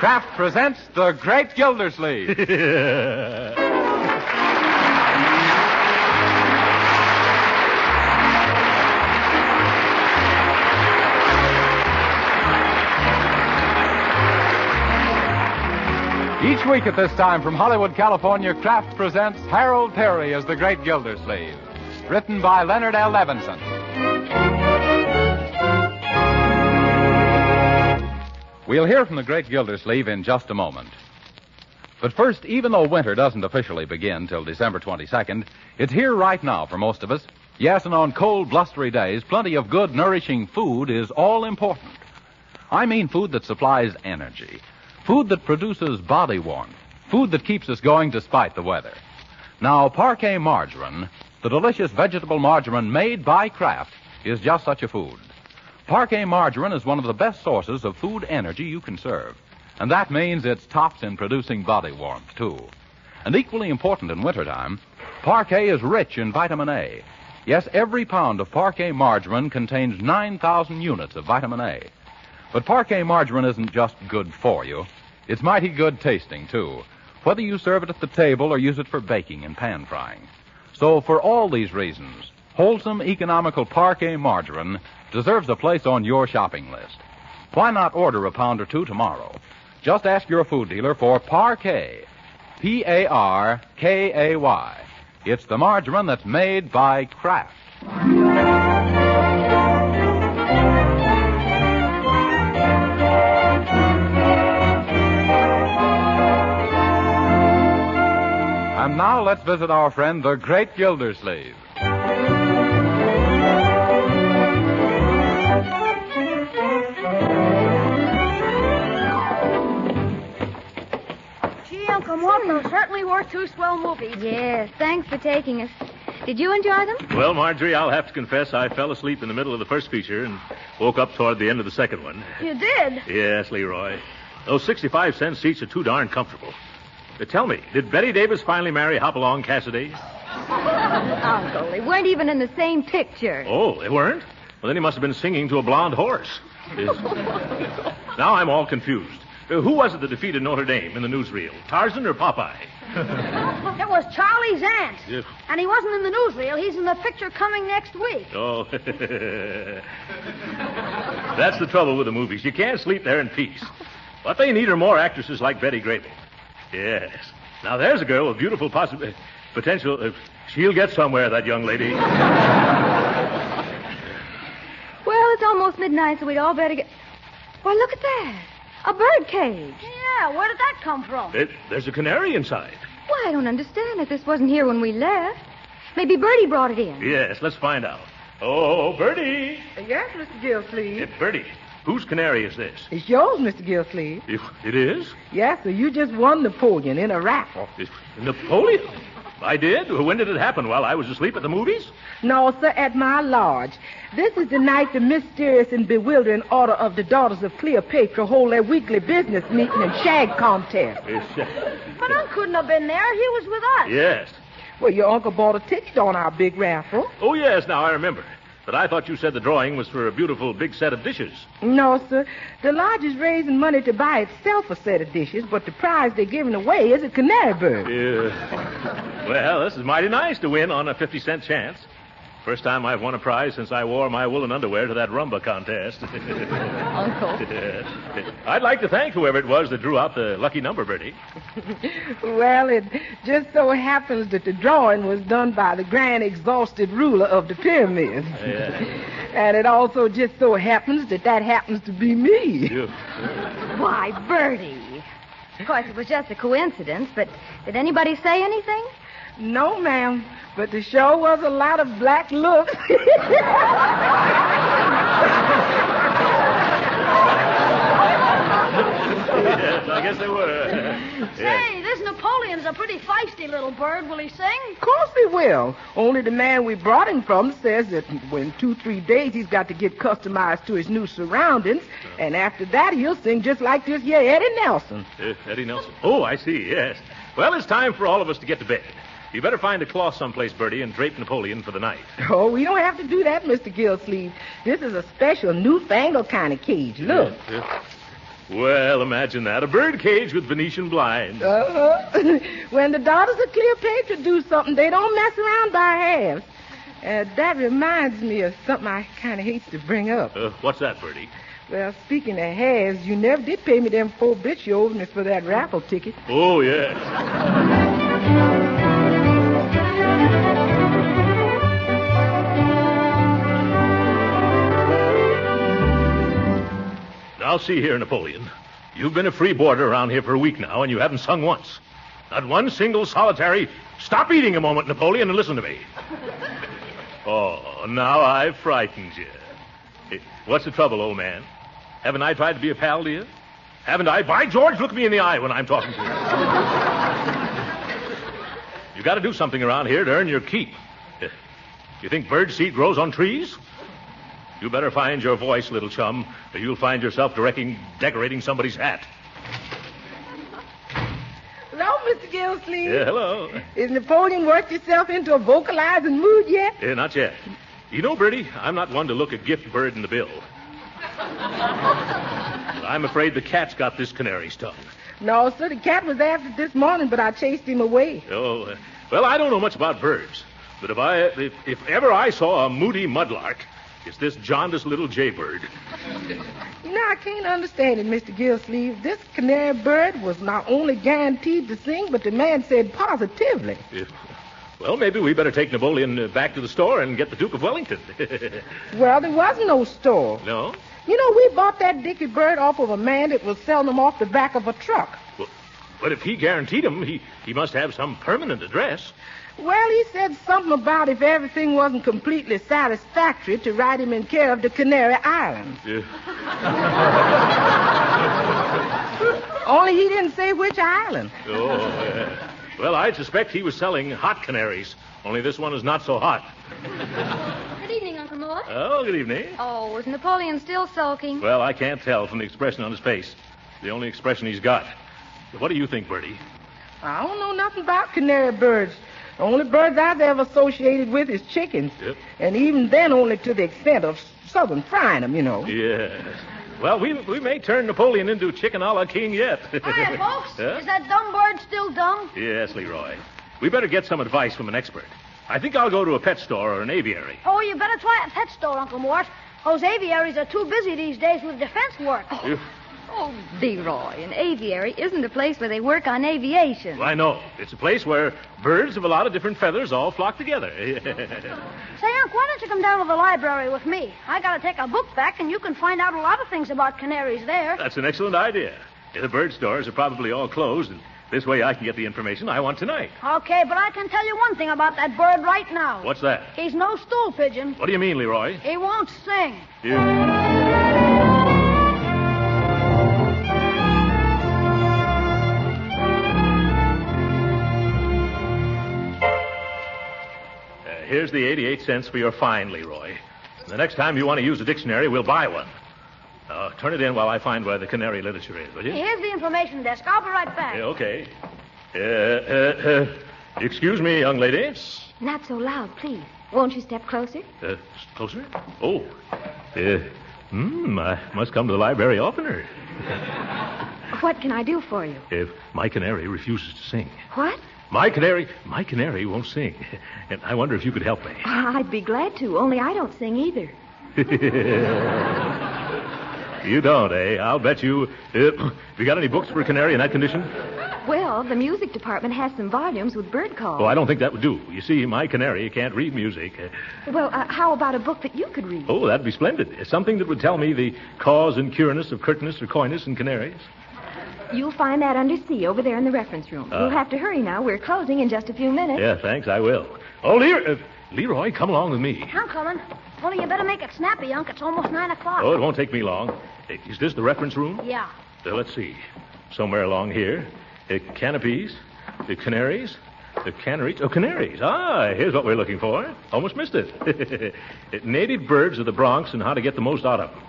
Kraft presents The Great Gildersleeve. Each week at this time from Hollywood, California, Kraft presents Harold Peary as The Great Gildersleeve. Written by Leonard L. Levinson. We'll hear from The Great Gildersleeve in just a moment. But first, even though winter doesn't officially begin till December 22nd, it's here right now for most of us. Yes, and on cold, blustery days, plenty of good, nourishing food is all important. I mean food that supplies energy. Food that produces body warmth. Food that keeps us going despite the weather. Now, Parquet margarine, the delicious vegetable margarine made by Kraft, is just such a food. Parquet margarine is one of the best sources of food energy you can serve. And that means it's tops in producing body warmth, too. And equally important in wintertime, Parquet is rich in vitamin A. Yes, every pound of Parquet margarine contains 9,000 units of vitamin A. But Parquet margarine isn't just good for you. It's mighty good tasting, too, whether you serve it at the table or use it for baking and pan frying. So for all these reasons, wholesome, economical Parquet margarine deserves a place on your shopping list. Why not order a pound or two tomorrow? Just ask your food dealer for Parquet, P-A-R-K-A-Y. It's the margarine that's made by Kraft. And now let's visit our friend, the Great Gildersleeve. Gee, Uncle Mort, those certainly were two swell movies. Yes, thanks for taking us. Did you enjoy them? Well, Marjorie, I'll have to confess I fell asleep in the middle of the first feature and woke up toward the end of the second one. You did? Yes, Leroy. Those 65-cent seats are too darn comfortable. Tell me, did Betty Davis finally marry Hopalong Cassidy? Uncle, they weren't even in the same picture. Oh, they weren't? Well, then he must have been singing to a blonde horse. Now I'm all confused. Who was it that defeated Notre Dame in the newsreel? Tarzan or Popeye? It was Charlie's aunt. Yes. And he wasn't in the newsreel. He's in the picture coming next week. Oh. That's the trouble with the movies. You can't sleep there in peace. What they need are more actresses like Betty Grable. Yes. Now, there's a girl with beautiful potential. She'll get somewhere, that young lady. Well, it's almost midnight, so we'd all better get... Why, look at that. A bird cage. Yeah, where did that come from? There's a canary inside. Why, I don't understand it. This wasn't here when we left. Maybe Bertie brought it in. Yes, let's find out. Oh, Bertie. Yes, Mr. Gildersleeve. Bertie, whose canary is this? It's yours, Mr. Gildersleeve. It is? Yes, sir. You just won Napoleon in a raffle. Napoleon? I did? When did it happen? While I was asleep at the movies? No, sir, at my lodge. This is the night the mysterious and bewildering order of the Daughters of Cleopatra hold their weekly business meeting and shag contest. But Unc couldn't have been there. He was with us. Yes. Well, your uncle bought a ticket on our big raffle. Oh, yes, now I remember. But I thought you said the drawing was for a beautiful big set of dishes. No, sir. The lodge is raising money to buy itself a set of dishes, but the prize they're giving away is a canary bird. Well, this is mighty nice to win on a 50-cent chance. First time I've won a prize since I wore my woolen underwear to that rumba contest. Uncle. I'd like to thank whoever it was that drew out the lucky number, Bertie. Well, it just so happens that the drawing was done by the grand exhausted ruler of the pyramids. Yeah. And it also just so happens that happens to be me. Why, Bertie. Of course, it was just a coincidence, but did anybody say anything? No, ma'am, but the show was a lot of black looks. Yes, I guess they were. Say, this Napoleon's a pretty feisty little bird. Will he sing? Of course he will. Only the man we brought him from says that in 2-3 days he's got to get customized to his new surroundings, and after that he'll sing just like this here Eddie Nelson. Eddie Nelson. Oh, I see, yes. Well, it's time for all of us to get to bed. You better find a cloth someplace, Bertie, and drape Napoleon for the night. Oh, we don't have to do that, Mr. Gildersleeve. This is a special, newfangled kind of cage. Look. Well, imagine that. A bird cage with Venetian blinds. When the daughters of Cleopatra do something, they don't mess around by halves. That reminds me of something I kind of hate to bring up. What's that, Bertie? Well, speaking of halves, you never did pay me them 4 bits you owed me for that raffle ticket. Oh, yes. Now, see here, Napoleon. You've been a free boarder around here for a week now, and you haven't sung once. Not one single solitary... Stop eating a moment, Napoleon, and listen to me. Oh, now I've frightened you. Hey, what's the trouble, old man? Haven't I tried to be a pal to you? Haven't I? By George, look me in the eye when I'm talking to you. You got to do something around here to earn your keep. You think bird seed grows on trees? You better find your voice, little chum, or you'll find yourself decorating somebody's hat. Hello, Mr. Gildersleeve. Yeah, hello. Is Napoleon worked himself into a vocalizing mood yet? Not yet. You know, Bertie, I'm not one to look a gift bird in the bill. I'm afraid the cat's got this canary stung. No, sir, the cat was after it this morning, but I chased him away. Oh, well, I don't know much about birds, but if ever I saw a moody mudlark, it's this jaundiced little jaybird. You know, I can't understand it, Mr. Gildersleeve. This canary bird was not only guaranteed to sing, but the man said positively. Well, maybe we better take Napoleon back to the store and get the Duke of Wellington. Well, there was no store. No? You know, we bought that dicky bird off of a man that was selling them off the back of a truck. Well, but if he guaranteed them, he must have some permanent address. Well, he said something about if everything wasn't completely satisfactory to write him in care of the Canary Islands. Only he didn't say which island. Well, I suspect he was selling hot canaries, only this one is not so hot. Good evening, Uncle Mort. Oh, good evening. Oh, is Napoleon still sulking? Well, I can't tell from the expression on his face. The only expression he's got. What do you think, Bertie? I don't know nothing about canary birds. The only birds I've ever associated with is chickens. Yep. And even then only to the extent of southern frying them, you know. Yes. Well, we may turn Napoleon into chicken a la king yet. Hi, folks. Huh? Is that dumb bird still dumb? Yes, Leroy. We better get some advice from an expert. I think I'll go to a pet store or an aviary. Oh, you better try a pet store, Uncle Mort. Those aviaries are too busy these days with defense work. Oh, Leroy, an aviary isn't a place where they work on aviation. Well, I know. It's a place where birds of a lot of different feathers all flock together. Say, Unc, why don't you come down to the library with me? I got to take a book back, and you can find out a lot of things about canaries there. That's an excellent idea. The bird stores are probably all closed, and this way I can get the information I want tonight. Okay, but I can tell you one thing about that bird right now. What's that? He's no stool pigeon. What do you mean, Leroy? He won't sing. Here's the 88 cents for your fine, Leroy. The next time you want to use a dictionary, we'll buy one. Turn it in while I find where the canary literature is, will you? Here's the information desk. I'll be right back. Okay. Excuse me, young lady. Not so loud, please. Won't you step closer? Closer? Oh. I must come to the library oftener. What can I do for you? If my canary refuses to sing. What? My canary won't sing. And I wonder if you could help me. I'd be glad to, only I don't sing either. You don't, eh? I'll bet you. Have you got any books for a canary in that condition? Well, the music department has some volumes with bird calls. Oh, I don't think that would do. You see, my canary can't read music. Well, how about a book that you could read? Oh, that'd be splendid. Something that would tell me the cause and cureness of curtness or coyness in canaries. You'll find that under C over there in the reference room. You'll have to hurry now. We're closing in just a few minutes. Yeah, thanks, I will. Oh, Leroy, come along with me. I'm coming. Only you better make it snappy, Unc. It's almost 9 o'clock. Oh, it won't take me long. Is this the reference room? Yeah. Let's see. Somewhere along here. Canopies. The canaries. The canaries. Oh, canaries. Here's what we're looking for. Almost missed it. Native birds of the Bronx and how to get the most out of them.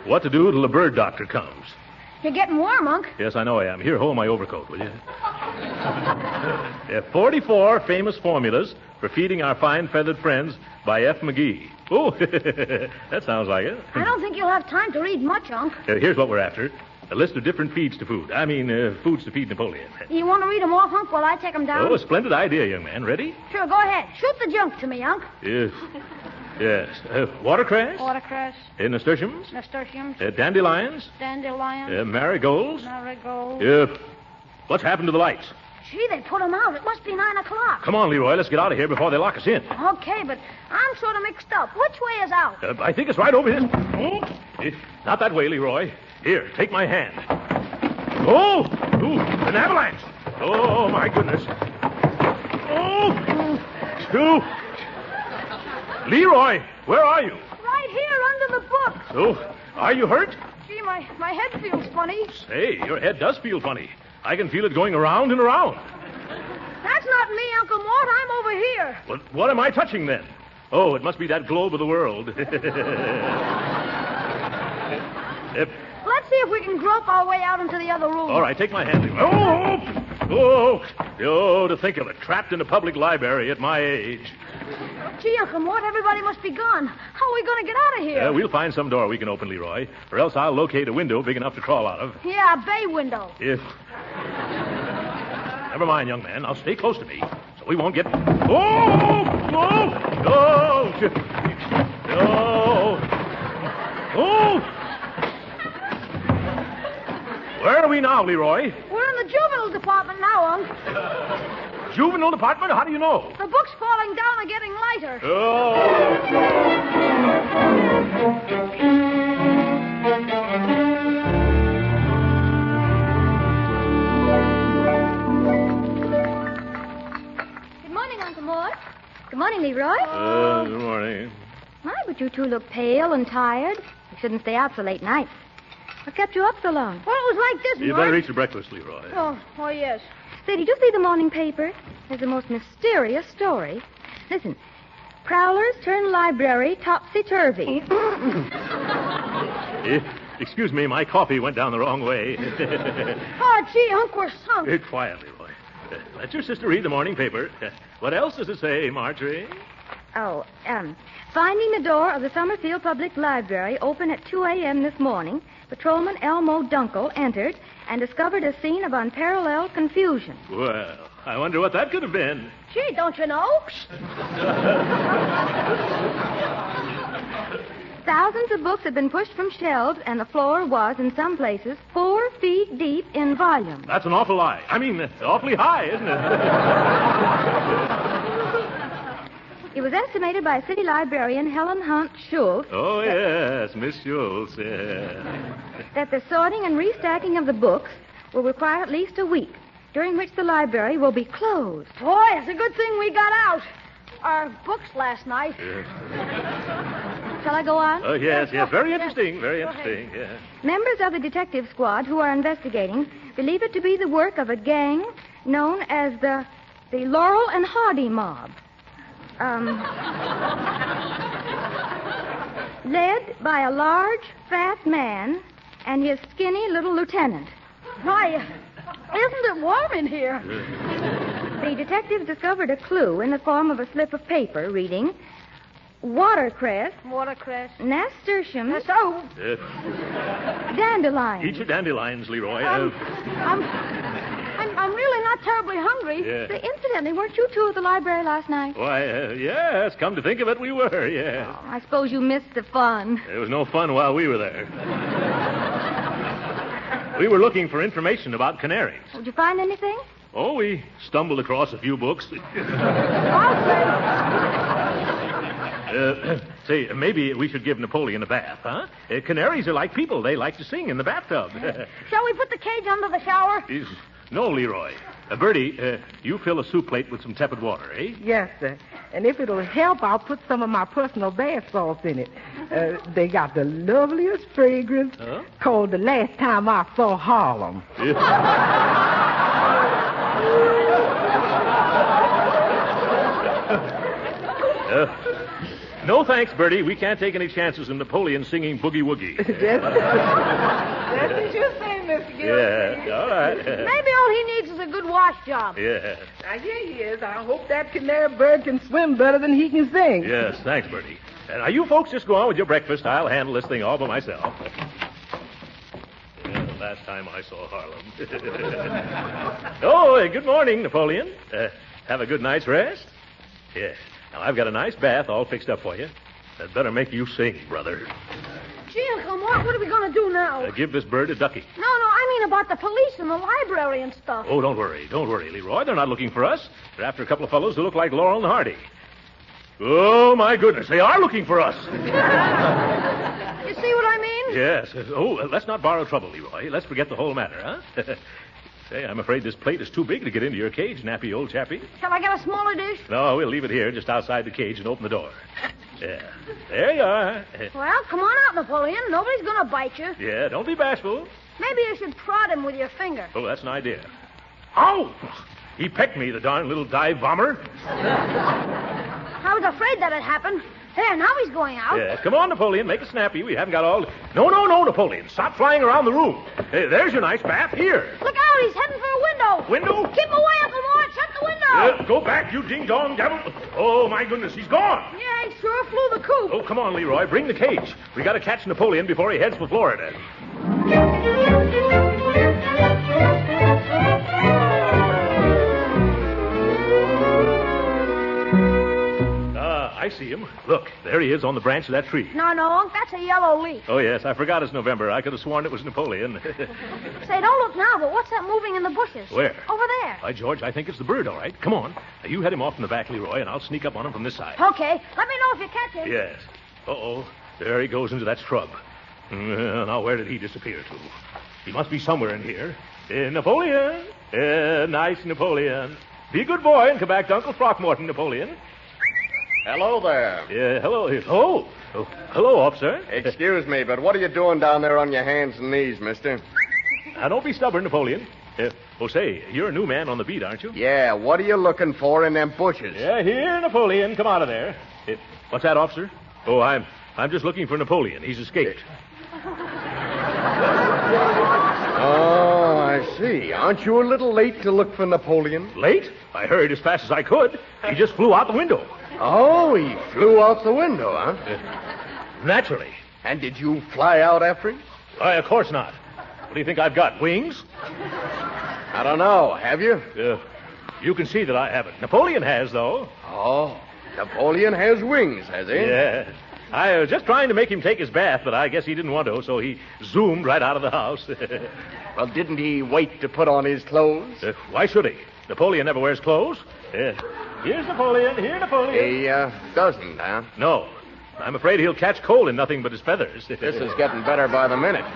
What to do till the bird doctor comes. You're getting warm, Unc. Yes, I know I am. Here, hold my overcoat, will you? 44 famous formulas for feeding our fine feathered friends by F. McGee. Oh, that sounds like it. I don't think you'll have time to read much, Unc. Here's what we're after. A list of different feeds to food. Foods to feed Napoleon. You want to read them off, Unc, while I take them down? Oh, a splendid idea, young man. Ready? Sure, go ahead. Shoot the junk to me, Unc. Yes. Yes. Watercress? Watercress. Nasturtiums? Nasturtiums. Dandelions? Dandelions. Marigolds? Marigolds. What's happened to the lights? Gee, they put them out. It must be 9 o'clock. Come on, Leroy. Let's get out of here before they lock us in. Okay, but I'm sort of mixed up. Which way is out? I think it's right over here. Not that way, Leroy. Here, take my hand. Oh! Ooh, an avalanche! Oh, my goodness. Oh! Leroy, where are you? Right here under the book. Oh, are you hurt? Gee, my head feels funny. Say, your head does feel funny. I can feel it going around and around. That's not me, Uncle Mort. I'm over here. What am I touching then? Oh, it must be that globe of the world. Let's see if we can grope our way out into the other room. All right, take my hand, Leroy. To think of it, trapped in a public library at my age. Gee, Uncle Mort, everybody must be gone. How are we going to get out of here? We'll find some door we can open, Leroy, or else I'll locate a window big enough to crawl out of. Yeah, a bay window. Never mind, young man. Now stay close to me so we won't get... Where are we now, Leroy? We're in the juvenile department now, Unc. Juvenile department? How do you know? The books falling down are getting lighter. Good morning, Uncle Mort. Good morning, Leroy. Good morning. My, but you two look pale and tired. You shouldn't stay out so late nights. What kept you up so long? Well, it was like this, You better eat your breakfast, Leroy. Oh, yes. Say, did you see the morning paper? There's the most mysterious story. Listen. Prowlers turn library topsy-turvy. Excuse me, my coffee went down the wrong way. Oh, gee, Unc, we're sunk. Quiet, Leroy. Let your sister read the morning paper. What else does it say, Marjorie? Finding the door of the Summerfield Public Library open at 2 a.m. this morning, Patrolman Elmo Dunkel entered and discovered a scene of unparalleled confusion. Well, I wonder what that could have been. Gee, don't you know? Thousands of books had been pushed from shelves, and the floor was, in some places, 4 feet deep in volume. That's an awful lie. Awfully high, isn't it? It was estimated by city librarian Helen Hunt Schultz. Oh, yes, Miss Schultz, yeah. That the sorting and restacking of the books will require at least a week, during which the library will be closed. Boy, it's a good thing we got out. Our books last night. Shall I go on? Oh, yes. Very interesting. Very interesting, yeah. Members of the detective squad who are investigating believe it to be the work of a gang known as the Laurel and Hardy Mob. Led by a large, fat man and his skinny little lieutenant. My, isn't it warm in here? The detectives discovered a clue in the form of a slip of paper reading, watercress, nasturtiums, dandelions. Eat your dandelions, Leroy. I'm really not terribly hungry. Yeah. Say, incidentally, weren't you two at the library last night? Why, yes, come to think of it, we were, yes. Oh, I suppose you missed the fun. There was no fun while we were there. We were looking for information about canaries. Did you find anything? Oh, we stumbled across a few books. Say, maybe we should give Napoleon a bath, huh? Canaries are like people. They like to sing in the bathtub. Shall we put the cage under the shower? No, Leroy. Bertie, you fill a soup plate with some tepid water, eh? Yes, sir. And if it'll help, I'll put some of my personal bath salts in it. They got the loveliest fragrance, called The Last Time I Saw Harlem. No thanks, Bertie. We can't take any chances in Napoleon singing Boogie Woogie. That's what you say, Mr. Gildersleeve. Yeah, all right. Maybe all he needs is a good wash job. Yeah. Now, here he is. I hope that canary bird can swim better than he can sing. Yes, thanks, Bertie. Now, you folks just go on with your breakfast. I'll handle this thing all by myself. The last time I saw Harlem. Good morning, Napoleon. Have a good night's rest? Yes. Now, I've got a nice bath all fixed up for you. That better make you sing, brother. Gee, Uncle Mort, what are we going to do now? Give this bird a ducky. No, I mean about the police and the library and stuff. Oh, don't worry, Leroy. They're not looking for us. They're after a couple of fellows who look like Laurel and Hardy. Oh, my goodness, they are looking for us. You see what I mean? Yes. Oh, let's not borrow trouble, Leroy. Let's forget the whole matter, huh? Say, I'm afraid this plate is too big to get into your cage, nappy old chappie. Shall I get a smaller dish? No, we'll leave it here, just outside the cage, and open the door. Yeah. There you are. Well, come on out, Napoleon. Nobody's going to bite you. Yeah, don't be bashful. Maybe you should prod him with your finger. Oh, that's an idea. Ow! He pecked me, the darn little dive bomber. I was afraid that had happened. There, now he's going out. Yeah, come on, Napoleon, make it snappy. We haven't got all... No, Napoleon. Stop flying around the room. There's your nice bath. Here. Look out, he's heading for a window. Window? Keep away, Uncle Mort. Shut the window. Go back, you ding-dong devil. Oh, my goodness, he's gone. Yeah, he sure flew the coop. Oh, come on, Leroy. Bring the cage. We got to catch Napoleon before he heads for Florida. I see him. Look, there he is on the branch of that tree. No, Unc, that's a yellow leaf. Oh, yes, I forgot it's November. I could have sworn it was Napoleon. Say, don't look now, but what's that moving in the bushes? Where? Over there. By George, I think it's the bird, all right. Come on. Now, you head him off in the back, Leroy, and I'll sneak up on him from this side. Okay. Let me know if you catch him. Yes. Uh-oh. There he goes into that shrub. Now, where did he disappear to? He must be somewhere in here. Napoleon. Nice Napoleon. Be a good boy and come back to Uncle Throckmorton, Napoleon. Hello there. Yeah, hello. Oh, hello, officer. Excuse me, but what are you doing down there on your hands and knees, mister? Now, don't be stubborn, Napoleon. Say, you're a new man on the beat, aren't you? Yeah, what are you looking for in them bushes? Yeah, here, Napoleon. Come out of there. What's that, officer? Oh, I'm just looking for Napoleon. He's escaped. Oh, I see. Aren't you a little late to look for Napoleon? Late? I hurried as fast as I could. He just flew out the window. Oh, he flew out the window, huh? Naturally. And did you fly out after him? Why, of course not. What do you think I've got, wings? I don't know. Have you? You can see that I haven't. Napoleon has, though. Oh, Napoleon has wings, has he? Yeah. I was just trying to make him take his bath, but I guess he didn't want to, so he zoomed right out of the house. Well, didn't he wait to put on his clothes? Why should he? Napoleon never wears clothes. Here's Napoleon. Here, Napoleon. He doesn't, huh? No. I'm afraid he'll catch cold in nothing but his feathers. This is getting better by the minute.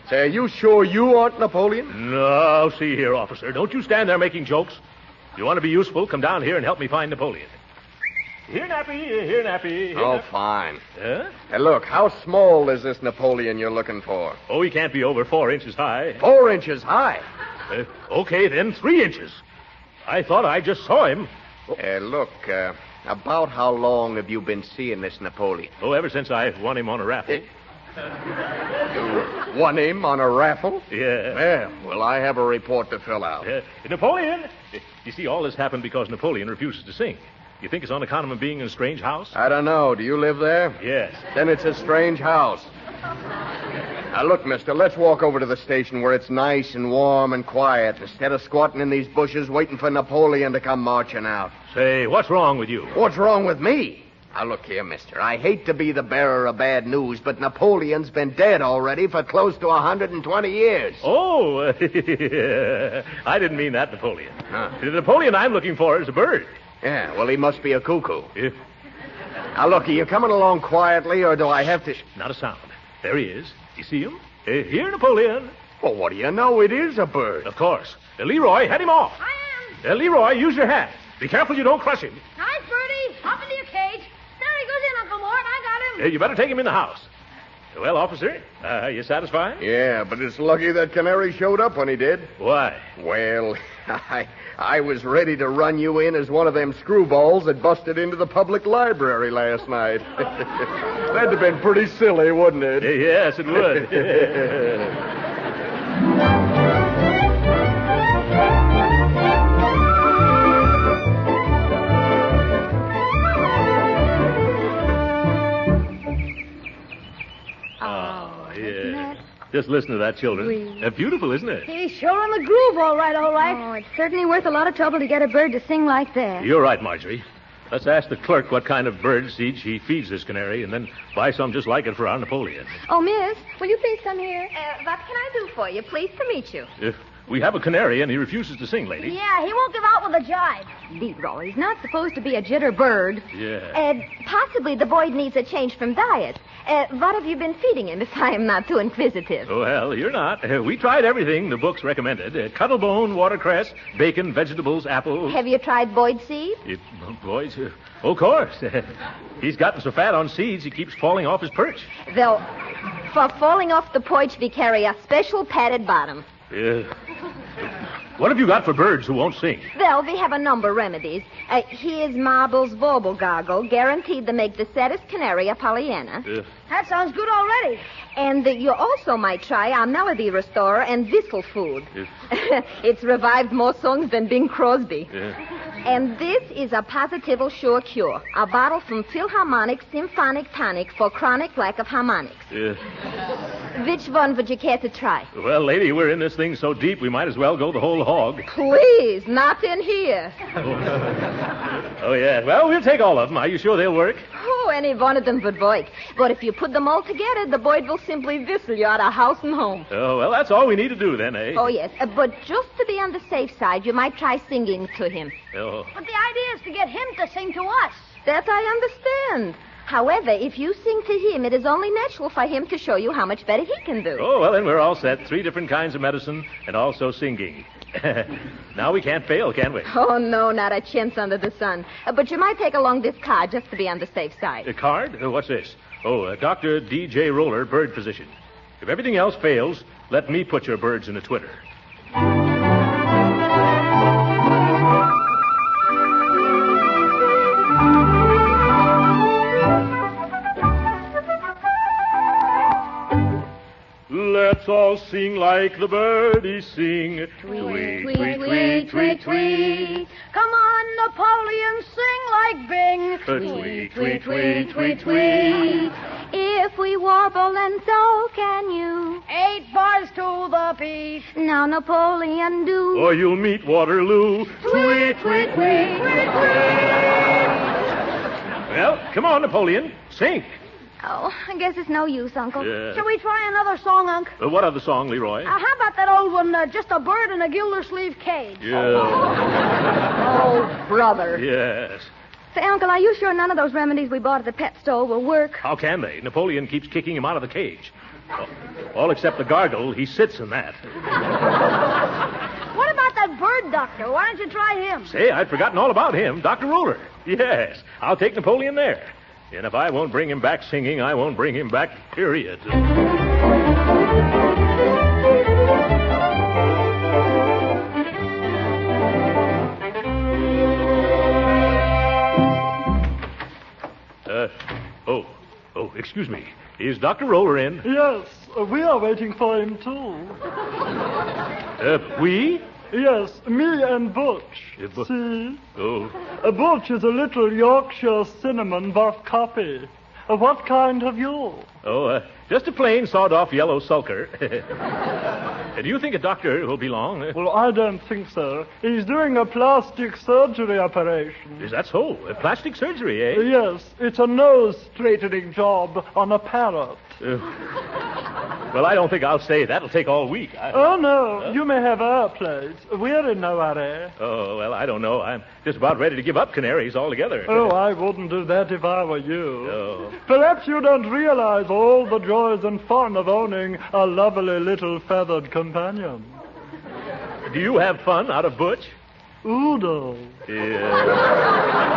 Say, are you sure you aren't Napoleon? No, see here, officer. Don't you stand there making jokes. If you want to be useful, come down here and help me find Napoleon. Here, Nappy. Here, Nappy. Here, Oh, Nappy. fine. Huh? Hey, look, how small is this Napoleon you're looking for? Oh, he can't be over 4 inches high. 4 inches high. Okay, then 3 inches. I thought I just saw him. Look, about how long have you been seeing this Napoleon? Oh, ever since I won him on a raffle. You won him on a raffle? Yeah. Well, I have a report to fill out. Napoleon! You see, all this happened because Napoleon refuses to sing. You think it's on account of him being in a strange house? I don't know. Do you live there? Yes. Then it's a strange house. Now, look, mister, let's walk over to the station where it's nice and warm and quiet instead of squatting in these bushes waiting for Napoleon to come marching out. Say, what's wrong with you? What's wrong with me? Now, look here, mister. I hate to be the bearer of bad news, but Napoleon's been dead already for close to 120 years. Oh, I didn't mean that, Napoleon. Huh. The Napoleon I'm looking for is a bird. Yeah, well, he must be a cuckoo. Yeah. Now, look, are you coming along quietly, or do I have to... Not a sound. There he is. You see him? Here, Napoleon. Well, what do you know? It is a bird. Of course. Leroy, head him off. I am. Leroy, use your hat. Be careful you don't crush him. Nice, Birdie. Hop into your cage. There he goes in, Uncle Mort. I got him. You better take him in the house. Well, officer, you satisfied? Yeah, but it's lucky that Canary showed up when he did. Why? Well, I was ready to run you in as one of them screwballs that busted into the public library last night. That'd have been pretty silly, wouldn't it? Yes, it would. Oh, isn't yeah. that Just listen to that, children. sweet? Beautiful, isn't it? He's sure in the groove, all right, all right. Oh, it's certainly worth a lot of trouble to get a bird to sing like that. You're right, Marjorie. Let's ask the clerk what kind of bird seed she feeds this canary, and then buy some just like it for our Napoleon. Oh, miss, will you please come here? What can I do for you? Pleased to meet you. If we have a canary, and he refuses to sing, lady. Yeah, he won't give out with a jibe. Leroy, he's not supposed to be a jitter bird. Yeah. Possibly the boy needs a change from diet. What have you been feeding him, if I am not too inquisitive? Well, you're not. We tried everything the books recommended. Cuttlebone, watercress, bacon, vegetables, apples. Have you tried Boyd seed? Boys, of course. He's gotten so fat on seeds, he keeps falling off his perch. Though, for falling off the porch, we carry a special padded bottom. What have you got for birds who won't sing? Well, we have a number of remedies. Here's Marble's Bauble Gargle, guaranteed to make the saddest canary a Pollyanna. That sounds good already. And you also might try our Melody Restorer and Whistle Food. It's revived more songs than Bing Crosby. And this is a Positival Sure Cure, a bottle from Philharmonic Symphonic Tonic for chronic lack of harmonics. Which one would you care to try? Well, lady, we're in this thing so deep, we might as well go the whole hog. Please, not in here. Oh, yeah. Well, we'll take all of them. Are you sure they'll work? Oh, any one of them would work. But if you put them all together, the Boyd will simply whistle you out of house and home. Oh, well, that's all we need to do then, eh? Oh, yes. But just to be on the safe side, you might try singing to him. Oh. But the idea is to get him to sing to us. That I understand. However, if you sing to him, it is only natural for him to show you how much better he can do. Oh, well, then we're all set. 3 different kinds of medicine and also singing. Now we can't fail, can we? Oh, no, not a chance under the sun. But you might take along this card just to be on the safe side. A card? What's this? Oh, Dr. D.J. Roller, bird physician. If everything else fails, let me put your birds in a twitter. Let's all sing like the birdies sing. Tweet, tweet, tweet, tweet, tweet. Come on, Napoleon, sing like Bing. Tweet, tweet, tweet, tweet, tweet. If we warble, then so can you. 8 bars to the piece. Now, Napoleon, do. Or you'll meet Waterloo. Tweet, tweet, tweet, tweet, tweet. Well, come on, Napoleon. Sing. Oh, I guess it's no use, Uncle. Shall we try another song, Unc? What other song, Leroy? How about that old one, Just a Bird in a Gildersleeve Cage? Yeah. Oh, brother. Yes. Say, Uncle, are you sure none of those remedies we bought at the pet store will work? How can they? Napoleon keeps kicking him out of the cage. All except the gargle. He sits in that. What about that bird doctor? Why don't you try him? Say, I'd forgotten all about him. Dr. Roller. Yes. I'll take Napoleon there. And if I won't bring him back singing, I won't bring him back, period. Excuse me. Is Dr. Roller in? Yes, we are waiting for him, too. We? Yes, me and Butch. See? Oh. Butch is a little Yorkshire cinnamon buff copy. What kind have you? Oh, just a plain sawed-off yellow sulker. Do you think a doctor will be long? Well, I don't think so. He's doing a plastic surgery operation. Is that so? Plastic surgery, eh? Yes, it's a nose-straightening job on a parrot. Well, I don't think I'll stay. That'll take all week. Oh, no. You may have our place. We're in no hurry. Oh, well, I don't know. I'm just about ready to give up canaries altogether. Oh, I wouldn't do that if I were you. Oh. Perhaps you don't realize all the joys and fun of owning a lovely little feathered companion. Do you have fun out of Butch? Udo. Yeah.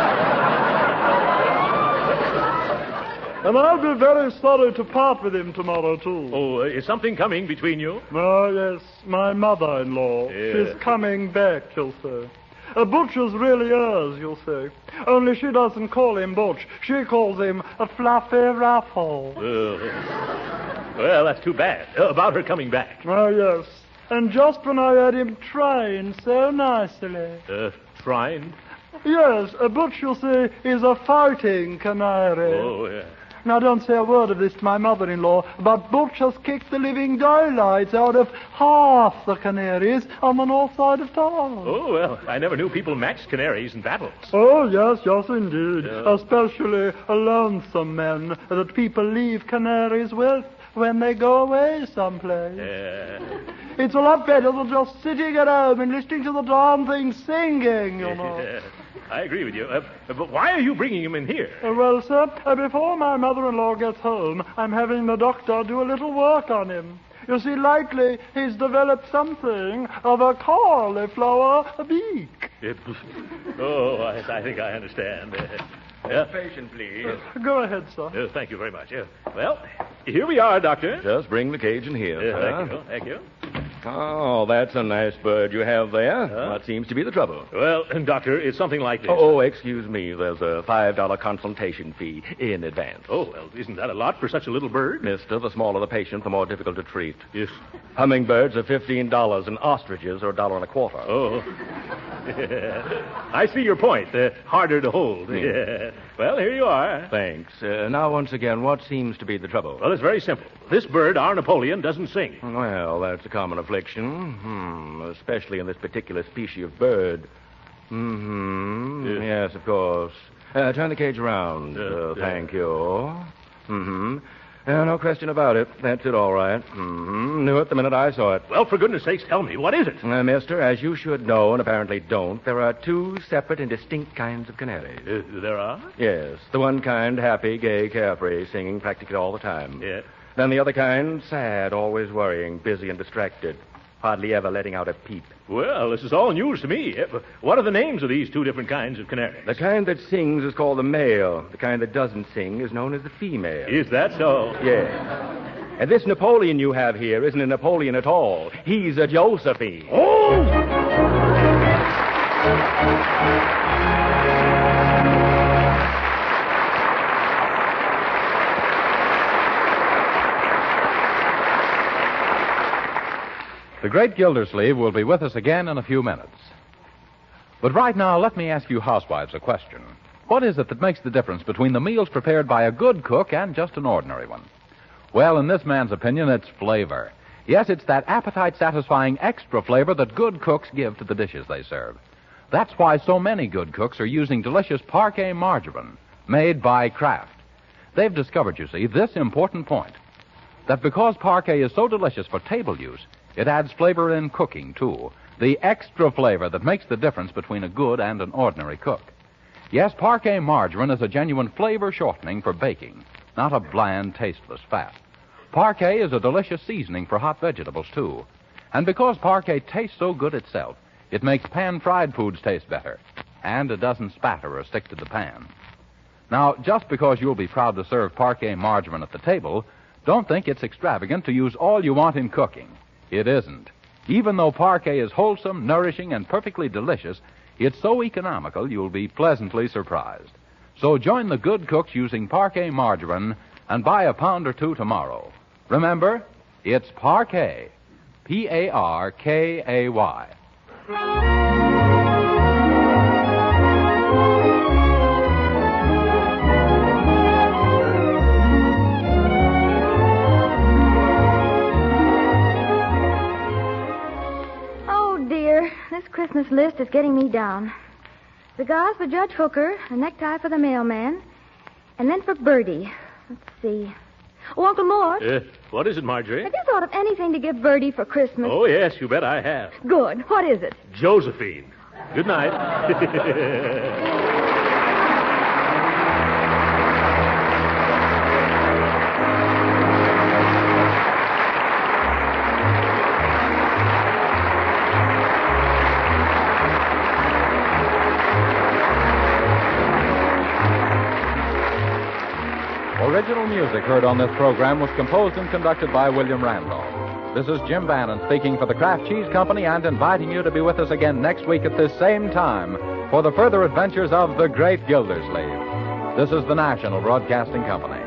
And I'll be very sorry to part with him tomorrow, too. Oh, is something coming between you? Oh, yes, my mother-in-law. Yeah. She's coming back, you'll say. Butch is really yours, you'll say. Only she doesn't call him Butch. She calls him a Fluffy Ruffle. Well, that's too bad. About her coming back. Oh, yes. And just when I had him trying so nicely. Trying? Yes, Butch, you'll say, is a fighting canary. Oh, yeah. Now, don't say a word of this to my mother-in-law, but Butch has kicked the living daylights out of half the canaries on the north side of town. Oh, well, I never knew people matched canaries in battles. Oh, yes, indeed. Especially lonesome men that people leave canaries with when they go away someplace. It's a lot better than just sitting at home and listening to the darn thing singing, you know. I agree with you. But why are you bringing him in here? Well, sir, before my mother-in-law gets home, I'm having the doctor do a little work on him. You see, lately, he's developed something of a cauliflower beak. I think I understand. Patient, please. Go ahead, sir. Thank you very much. Well, here we are, Doctor. Just bring the cage in here, sir. Thank you. Oh, that's a nice bird you have there. What seems to be the trouble? Well, Doctor, it's something like this. Oh, excuse me. There's a $5 consultation fee in advance. Oh, well, isn't that a lot for such a little bird? Mister, the smaller the patient, the more difficult to treat. Yes. Hummingbirds are $15 and ostriches are $1.25. Oh. I see your point. Harder to hold. Yeah. Well, here you are. Thanks. Now, once again, what seems to be the trouble? Well, it's very simple. This bird, our Napoleon, doesn't sing. Well, that's a common affliction. Especially in this particular species of bird. Yes, of course. Turn the cage around. Thank you. No question about it. That's it, all right. Knew it the minute I saw it. Well, for goodness sakes, tell me, what is it? Mister, as you should know and apparently don't, there are two separate and distinct kinds of canaries. There are? Yes. The one kind, happy, gay, carefree, singing practically all the time. Yeah. Then the other kind, sad, always worrying, busy and distracted, hardly ever letting out a peep. Well, this is all news to me. What are the names of these two different kinds of canaries? The kind that sings is called the male. The kind that doesn't sing is known as the female. Is that so? Yes. And this Napoleon you have here isn't a Napoleon at all. He's a Josephine. Oh! The Great Gildersleeve will be with us again in a few minutes. But right now, let me ask you housewives a question. What is it that makes the difference between the meals prepared by a good cook and just an ordinary one? Well, in this man's opinion, it's flavor. Yes, it's that appetite-satisfying extra flavor that good cooks give to the dishes they serve. That's why so many good cooks are using delicious Parquet margarine, made by Kraft. They've discovered, you see, this important point, that because Parquet is so delicious for table use, it adds flavor in cooking, too. The extra flavor that makes the difference between a good and an ordinary cook. Yes, Parquet margarine is a genuine flavor shortening for baking, not a bland, tasteless fat. Parquet is a delicious seasoning for hot vegetables, too. And because Parquet tastes so good itself, it makes pan-fried foods taste better. And it doesn't spatter or stick to the pan. Now, just because you'll be proud to serve Parquet margarine at the table, don't think it's extravagant to use all you want in cooking. It isn't. Even though Parquet is wholesome, nourishing, and perfectly delicious, it's so economical you'll be pleasantly surprised. So join the good cooks using Parquet margarine and buy a pound or two tomorrow. Remember, it's Parquet. P-A-R-K-A-Y. This Christmas list is getting me down. Cigars for Judge Hooker, a necktie for the mailman, and then for Bertie. Let's see. Oh, Uncle Mort. What is it, Marjorie? Have you thought of anything to give Bertie for Christmas? Oh, yes, you bet I have. Good. What is it? Josephine. Good night. Original music heard on this program was composed and conducted by William Randolph. This is Jim Bannon speaking for the Kraft Cheese Company and inviting you to be with us again next week at this same time for the further adventures of the Great Gildersleeve. This is the National Broadcasting Company.